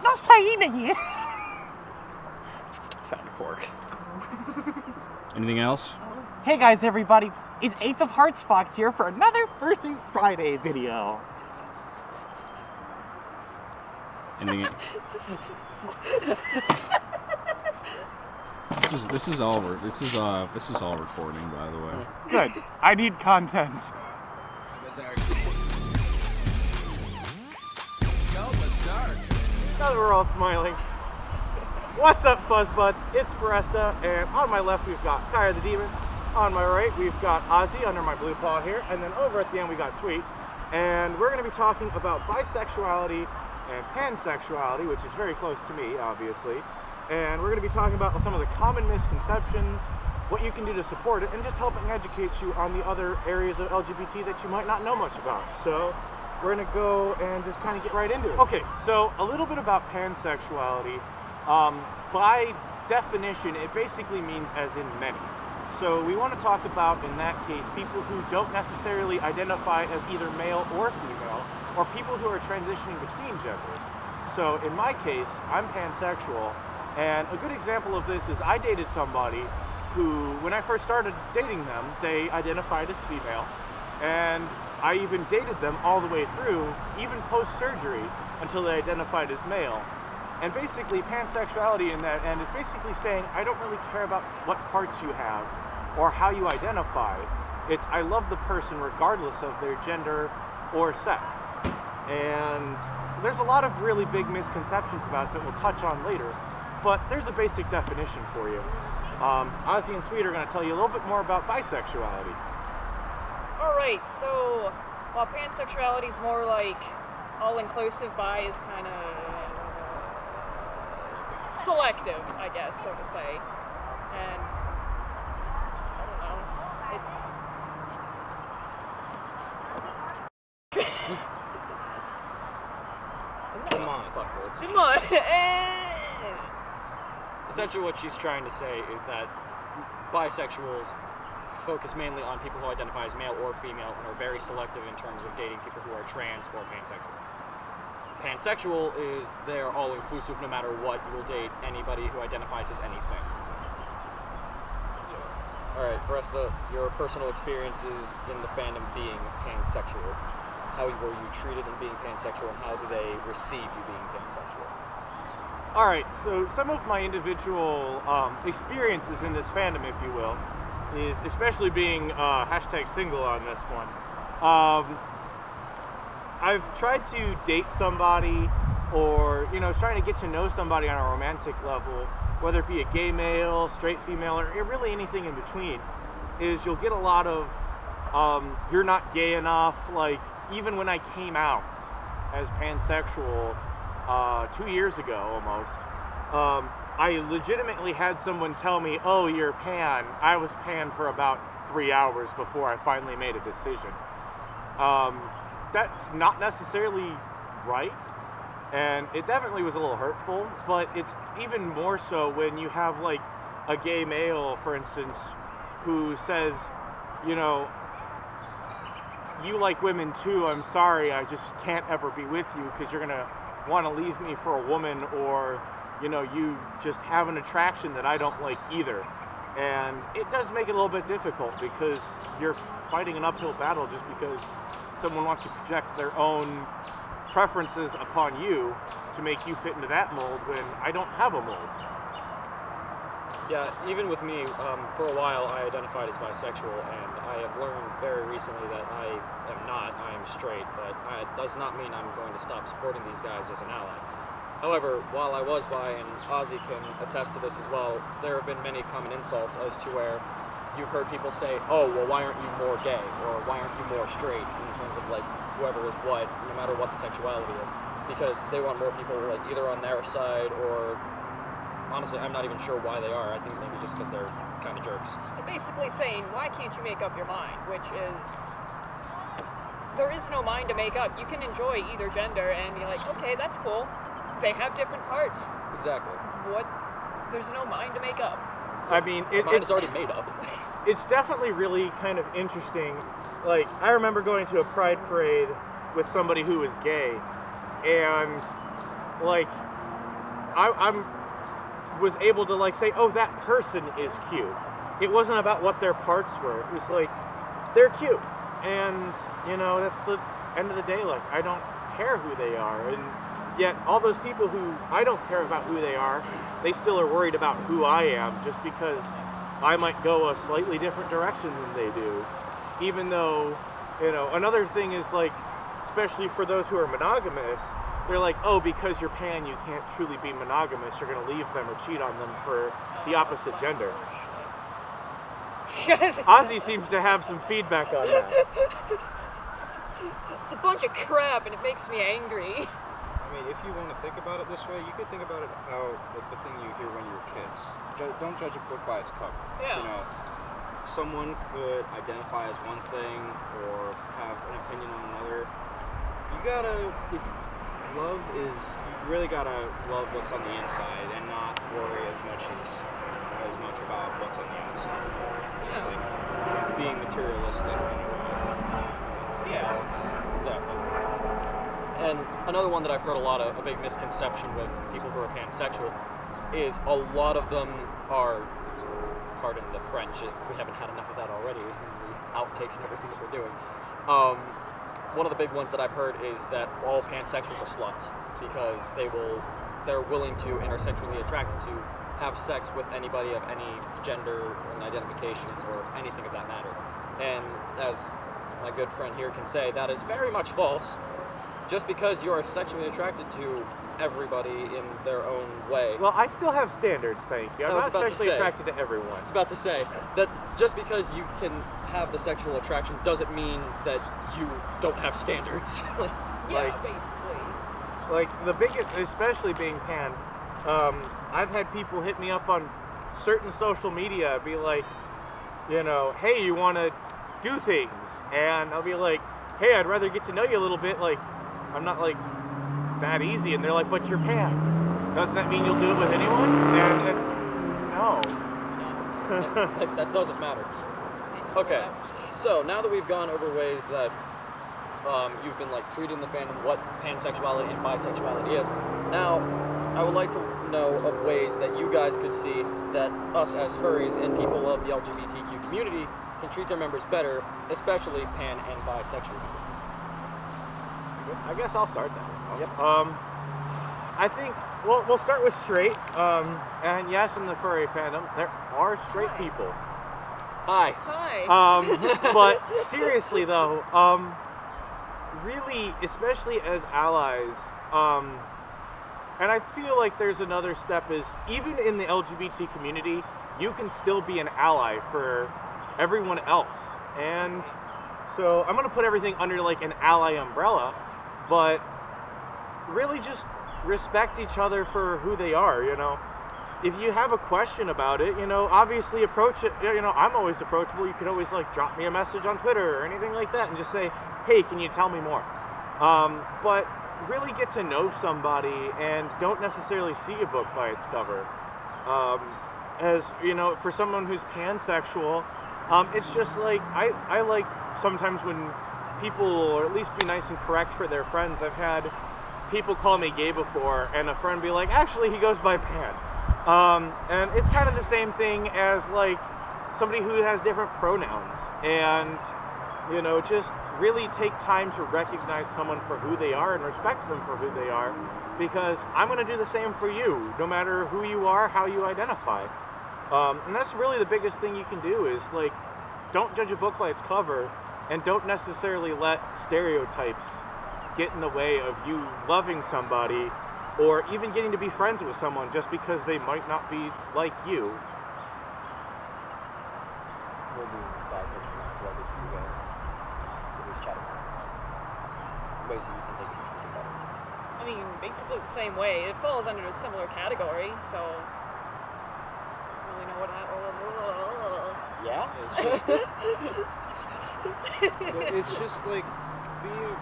No hyena here. Found a cork. Anything else? Hey guys, everybody. It's 8th of Hearts Fox here for another Birthday Friday video. Anything? This is all recording, by the way. Good. I need content. Now that we're all smiling. What's up, Fuzzbutts? It's Foresta, and on my left we've got Kire the Demon. On my right we've got Ozzy under my blue paw here, and then over at the end we got Sweet. And we're going to be talking about bisexuality and pansexuality, which is very close to me, obviously. And we're going to be talking about some of the common misconceptions, what you can do to support it, and just helping educate you on the other areas of LGBT that you might not know much about. So we're going to go and just kind of get right into it. Okay, so a little bit about pansexuality. By definition, it basically means as in many. So we want to talk about, in that case, people who don't necessarily identify as either male or female, or people who are transitioning between genders. So in my case, I'm pansexual, and a good example of this is I dated somebody who, when I first started dating them, they identified as female, and I even dated them all the way through, even post-surgery, until they identified as male. And basically, pansexuality in that end is basically saying, I don't really care about what parts you have or how you identify. It's, I love the person regardless of their gender or sex. And there's a lot of really big misconceptions about it that we'll touch on later, but there's a basic definition for you. Ozzy and Sweet are going to tell you a little bit more about bisexuality. Alright, so while pansexuality is more like all-inclusive, bi is kind of selective, I guess, so to say. And I don't know, it's Come on, fuckers. come on. Essentially what she's trying to say is that bisexuals focus mainly on people who identify as male or female and are very selective in terms of dating people who are trans or pansexual. Pansexual is they're all-inclusive no matter what. You will date anybody who identifies as anything. Alright, Foresta, your personal experiences in the fandom being pansexual. How were you treated in being pansexual, and how do they receive you being pansexual? Alright, so some of my individual experiences in this fandom, if you will, is especially being hashtag single on this one. I've tried to date somebody or, trying to get to know somebody on a romantic level, whether it be a gay male, straight female, or really anything in between, is you'll get a lot of, you're not gay enough. Like, even when I came out as pansexual 2 years ago almost, I legitimately had someone tell me, oh, you're pan. I was pan for about 3 hours before I finally made a decision. That's not necessarily right, and it definitely was a little hurtful, but it's even more so when you have like a gay male, for instance, who says, you like women too, I'm sorry, I just can't ever be with you because you're gonna want to leave me for a woman, or you just have an attraction that I don't like either. And it does make it a little bit difficult because you're fighting an uphill battle just because someone wants to project their own preferences upon you to make you fit into that mold when I don't have a mold. Yeah, even with me, for a while I identified as bisexual, and I have learned very recently that I am not, I am straight, but it does not mean I'm going to stop supporting these guys as an ally. However, while I was bi, and Ozzy can attest to this as well, there have been many common insults as to where you've heard people say, oh, well, why aren't you more gay? Or why aren't you more straight? In terms of like whoever is what, no matter what the sexuality is. Because they want more people like either on their side, or honestly, I'm not even sure why they are. I think maybe just because they're kind of jerks. They're basically saying, why can't you make up your mind? Which is, there is no mind to make up. You can enjoy either gender and be like, okay, that's cool. They have different parts. Exactly. What? There's no mind to make up. I mean, mine is already made up. It's definitely really kind of interesting. Like, I remember going to a pride parade with somebody who was gay, and like I'm was able to like say, oh, that person is cute. It wasn't about what their parts were. It was like, they're cute, and you know, that's the end of the day. Like, I don't care who they are, and yet all those people who I don't care about who they are, they still are worried about who I am, just because I might go a slightly different direction than they do. Even though, you know, another thing is like, especially for those who are monogamous, they're like, oh, because you're pan, you can't truly be monogamous. You're going to leave them or cheat on them for the opposite gender. Ozzy seems to have some feedback on that. It's a bunch of crap, and it makes me angry. I mean, if you want to think about it this way, you could think about it how, like, the thing you hear when you're kids. Don't judge a book by its cover. Yeah. You know, someone could identify as one thing or have an opinion on another. You gotta, if love is, you really gotta love what's on the inside and not worry as much about what's on the outside. Just like being materialistic in a way. Yeah. Exactly. And another one that I've heard a big misconception with people who are pansexual is a lot of them are, pardon the French if we haven't had enough of that already in the outtakes and everything that we're doing. One of the big ones that I've heard is that all pansexuals are sluts because they're willing to and are sexually attracted to have sex with anybody of any gender and identification or anything of that matter. And as my good friend here can say, that is very much false. Just because you are sexually attracted to everybody in their own way. Well, I still have standards, thank you. I'm not sexually attracted to everyone. I was about to say that just because you can have the sexual attraction doesn't mean that you don't have standards. Yeah, basically. Like, the biggest, especially being pan, I've had people hit me up on certain social media, be like, you know, hey, you want to do things? And I'll be like, hey, I'd rather get to know you a little bit. Like, I'm not like that easy. And they're like, but you're pan. Doesn't that mean you'll do it with anyone? And it's no. that doesn't matter. Okay, so now that we've gone over ways that you've been like treated in the fandom, what pansexuality and bisexuality is, now I would like to know of ways that you guys could see that us as furries and people of the LGBTQ community can treat their members better, especially pan and bisexual people. I guess I'll start that. Yep. I think, well, we'll start with straight. And yes, in the furry fandom, there are straight Hi. people. Hi. Hi. But seriously though, really, especially as allies, and I feel like there's another step is, even in the LGBT community, you can still be an ally for everyone else. And so I'm going to put everything under like an ally umbrella, but really just respect each other for who they are, you know. If you have a question about it, you know, obviously approach it, you know, I'm always approachable. You can always like drop me a message on Twitter or anything like that and just say, hey, can you tell me more? But really get to know somebody and don't necessarily see a book by its cover. As, you know, for someone who's pansexual, it's just like, I like sometimes when people, or at least be nice and correct for their friends. I've had people call me gay before and a friend be like, actually he goes by pan. And it's kind of the same thing as like somebody who has different pronouns, and you know, just really take time to recognize someone for who they are and respect them for who they are, because I'm going to do the same for you, no matter who you are, how you identify. And that's really the biggest thing you can do is like, don't judge a book by its cover, and don't necessarily let stereotypes get in the way of you loving somebody or even getting to be friends with someone just because they might not be like you. We'll do bisexual next, so I'll do you guys. So we're just chatting. Ways that you think they can be treated better. I mean, basically the same way. It falls under a similar category, so I don't really know what that. Yeah, it's just like being.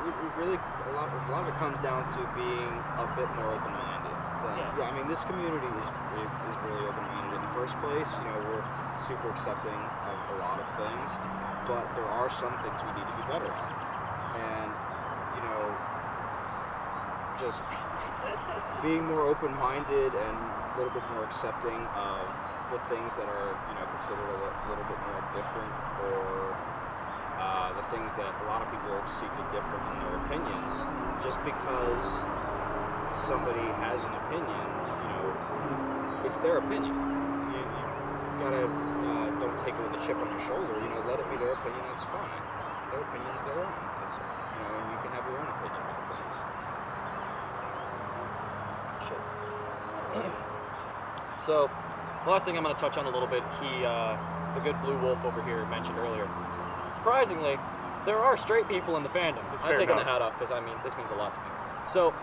It really a lot of it comes down to being a bit more open-minded. Yeah, I mean, this community is really open-minded in the first place. You know, we're super accepting of a lot of things, but there are some things we need to be better at. And you know, just being more open-minded and a little bit more accepting of the things that are, considered a little bit more different, or the things that a lot of people see to different in their opinions. Just because somebody has an opinion, it's their opinion. You gotta don't take it with a chip on your shoulder. Let it be their opinion. That's fine. Their opinion is their own. It's, and you can have your own opinion about things. Shit. So, the last thing I'm going to touch on a little bit, the good blue wolf over here mentioned earlier. Surprisingly, there are straight people in the fandom. I'm taking the hat off because, this means a lot to me. So,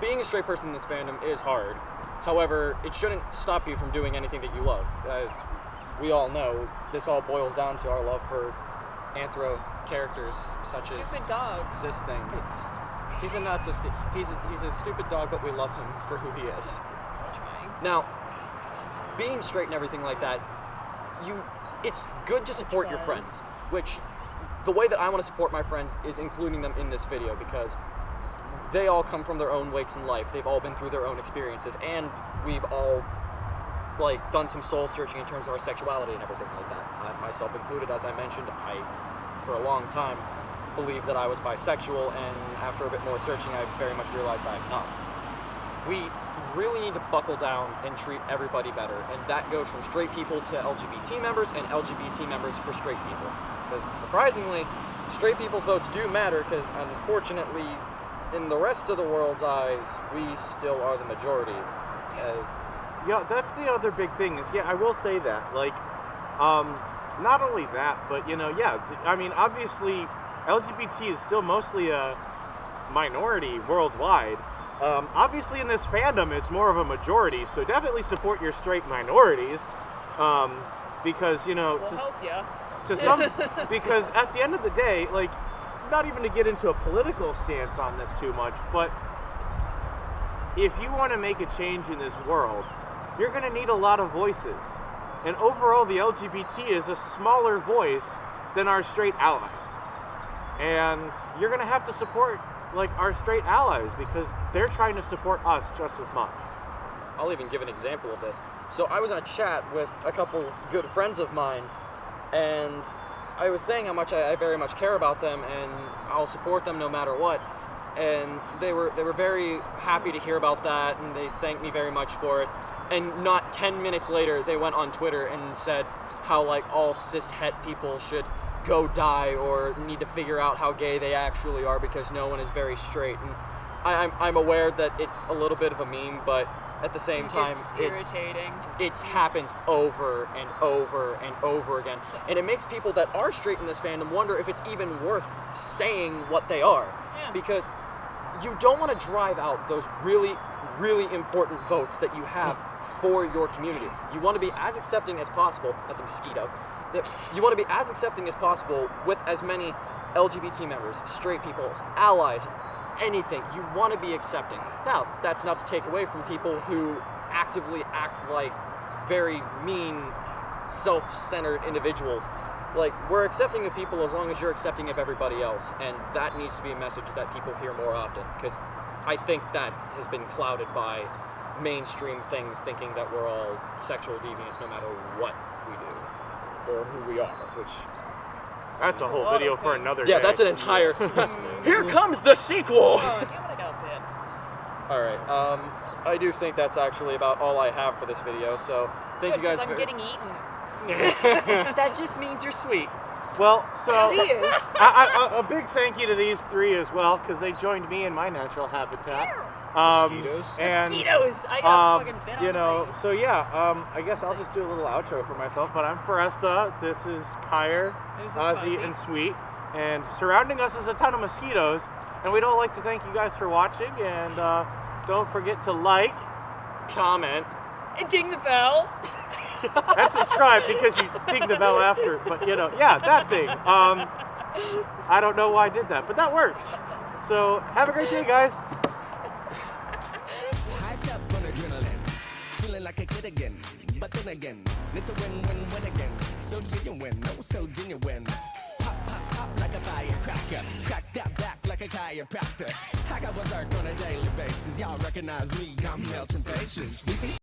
being a straight person in this fandom is hard. However, it shouldn't stop you from doing anything that you love. As we all know, this all boils down to our love for anthro characters such as Stupid dogs. this thing. He's a not so he's a stupid dog, but we love him for who he is. He's trying. Now, being straight and everything like that, it's good to support your friends, which the way that I want to support my friends is including them in this video, because they all come from their own wakes in life. They've all been through their own experiences, and we've all done some soul searching in terms of our sexuality and everything like that. I, myself included, as I mentioned, for a long time believed that I was bisexual, and after a bit more searching, I very much realized I am not. We really need to buckle down and treat everybody better, and that goes from straight people to LGBT members and LGBT members for straight people. Because surprisingly, straight people's votes do matter, because unfortunately, in the rest of the world's eyes, we still are the majority. Yeah, that's the other big thing is, I will say that, not only that, but, obviously, LGBT is still mostly a minority worldwide. Obviously, in this fandom, it's more of a majority, so definitely support your straight minorities, because, We'll help ya. to some, because at the end of the day, not even to get into a political stance on this too much, but if you want to make a change in this world, you're going to need a lot of voices. And overall, the LGBT is a smaller voice than our straight allies. And you're going to have to support, our straight allies, because they're trying to support us just as much. I'll even give an example of this. So I was in a chat with a couple good friends of mine, and I was saying how much I very much care about them, and I'll support them no matter what. And they were very happy to hear about that, and they thanked me very much for it. And not 10 minutes later, they went on Twitter and said how all cis-het people should go die, or need to figure out how gay they actually are because no one is very straight. And I'm aware that it's a little bit of a meme, but at the same time, it's irritating. It happens over and over and over again. And it makes people that are straight in this fandom wonder if it's even worth saying what they are. Yeah. Because you don't want to drive out those really, really important votes that you have for your community. You want to be as accepting as possible. That's a mosquito. You want to be as accepting as possible with as many LGBT members, straight people, allies, anything. You want to be accepting. Now, that's not to take away from people who actively act like very mean, self-centered individuals. We're accepting of people as long as you're accepting of everybody else, and that needs to be a message that people hear more often, because I think that has been clouded by mainstream things, thinking that we're all sexual deviants no matter what we do, or who we are, which... That's a whole video for another day. Yeah, that's an entire... Here comes the sequel! Oh, give it up, then. Alright, I do think that's actually about all I have for this video, so thank you guys I'm getting eaten. That just means you're sweet. Well, so He is. a big thank you to these three as well, because they joined me in my natural habitat. Mosquitoes? And, Mosquitoes! I got fucking bit you on know, the face. so yeah, I guess I'll just do a little outro for myself, but I'm Foresta, this is Kire, There's a Ozzy, fuzzy. and Sweet, and surrounding us is a ton of mosquitoes, and we'd all like to thank you guys for watching, and don't forget to like, Comment. And ding the bell! that's subscribe because you ding the bell after, but you know, yeah, that thing. I don't know why I did that, but that works. So, have a great day, guys. Hyped up on adrenaline, feeling like a kid again. But then again, it's a win-win-win again. So genuine, oh so genuine. Pop, pop, pop like a fire. firecracker. Crack that back like a chiropractor. I got berserk on a daily basis. Y'all recognize me, I'm melting faces. Easy.